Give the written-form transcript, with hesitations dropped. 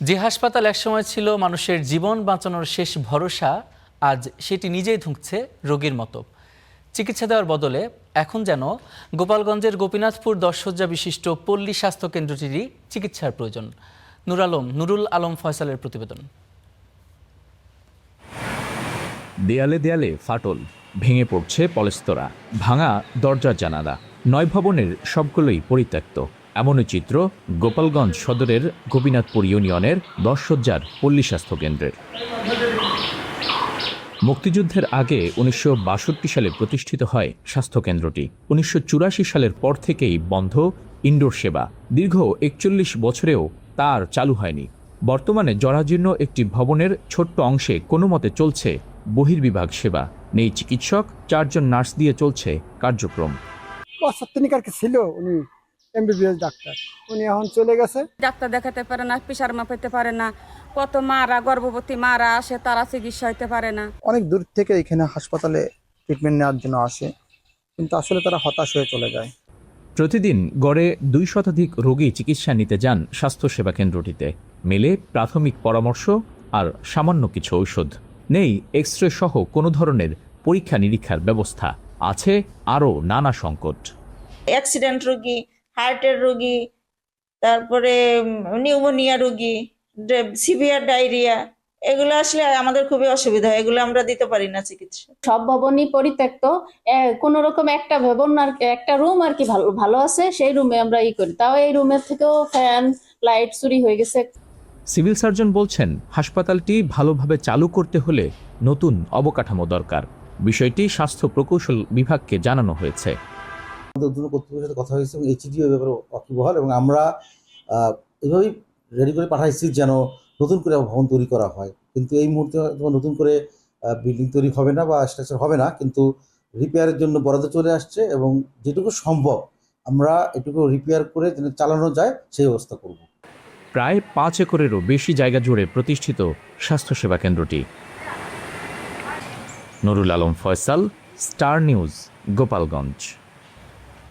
যে হাসপাতাল একসময় ছিল মানুষের জীবন বাঁচানোর শেষ ভরসা, আজ সেটি নিজেই ধুঁকছে রোগীর মতো। চিকিৎসা দেওয়ার বদলে এখন যেন গোপালগঞ্জের গোপীনাথপুর 10 শয্যা বিশিষ্ট পল্লী স্বাস্থ্য কেন্দ্রটিরই চিকিৎসার প্রয়োজন। নুরুল আলম ফয়সালের প্রতিবেদন। দেয়ালে দেয়ালে ফাটল, ভেঙে পড়ছে পলেস্তরা, ভাঙা দরজার জানালা, 9 ভবনের সবগুলোই পরিত্যক্ত। এমনই চিত্র গোপালগঞ্জ সদরের গোপীনাথপুর ইউনিয়নের 10 শয্যার পল্লী স্বাস্থ্য কেন্দ্রের। মুক্তিযুদ্ধের আগে 1962 সালে প্রতিষ্ঠিত হয় স্বাস্থ্যকেন্দ্রটি। 1984 সালের পর থেকেই বন্ধ ইনডোর সেবা। দীর্ঘ 41 বছরেও তার চালু হয়নি। বর্তমানে জরাজীর্ণ একটি ভবনের ছোট্ট অংশে কোনো মতে চলছে বহির্বিভাগ সেবা। নেই চিকিৎসক, 4 জন নার্স দিয়ে চলছে কার্যক্রম। ছিল উনি এমবিবিএস ডাক্তার, উনি এখন চলে গেছে। ডাক্তার দেখাতে পারে না, প্রেশার মাপাতে পারে না, কত মারা গর্ভবতী মারা আসে, তারা চিকিৎসা হইতে পারে না। অনেক দূর থেকে এখানে হাসপাতালে ট্রিটমেন্ট নেওয়ার জন্য আসে, কিন্তু আসলে তারা হতাশ হয়ে চলে যায়। প্রতিদিন গড়ে 2 শতাধিক রোগী চিকিৎসা নিতে যান স্বাস্থ্যসেবা কেন্দ্রটিতে। মেলে প্রাথমিক পরামর্শ আর সামান্য কিছু ঔষধ। নেই এক্স-রে সহ কোনো ধরনের পরীক্ষা নিরীক্ষার ব্যবস্থা। আছে আরও নানা সংকট। অ্যাক্সিডেন্ট রোগী, হার্টের রোগী, তারপরে নিউমোনিয়া রোগী, সিভিয়ার ডায়রিয়া, এগুলো আসলে আমাদের খুবই অসুবিধা, এগুলো আমরা দিতে পারি না চিকিৎসা। সব ভবনই পরিত্যক্ত, কোন রকম একটা ভবন আর একটা রুম আর কি ভালো আছে, সেই রুমে আমরা করি। তাও এই রুমের থেকেও ফ্যান লাইট চুরি হয়ে গেছে। সিভিল সার্জন বলছেন, হাসপাতালটি ভালোভাবে চালু করতে হলে নতুন অবকাঠামো দরকার। বিষয়টি স্বাস্থ্য প্রকৌশল বিভাগকে জানানো হয়েছে। কর্তৃপক্ষের সাথে কথা হয়েছে এবং এইচডিও এর ব্যাপারে ওয়াকিবহাল, এবং আমরা এভাবেই রেডি করে পাঠাইছি যেন নতুন করে ভবন তৈরি করা হয়। কিন্তু এই মুহূর্তে নতুন করে বিল্ডিং তৈরি হবে না বা স্ট্রাকচার হবে না, কিন্তু রিপেয়ারের জন্য বরাদ্দ চলে আসছে এবং যেটুকু সম্ভব আমরা এটুকু রিপেয়ার করে যেন চালানো যায় সেই ব্যবস্থা করব। প্রায় 5 একরেরও বেশি জায়গা জুড়ে প্রতিষ্ঠিত স্বাস্থ্যসেবা কেন্দ্রটি। Nurul Alam Faisal, star news, Gopalganj.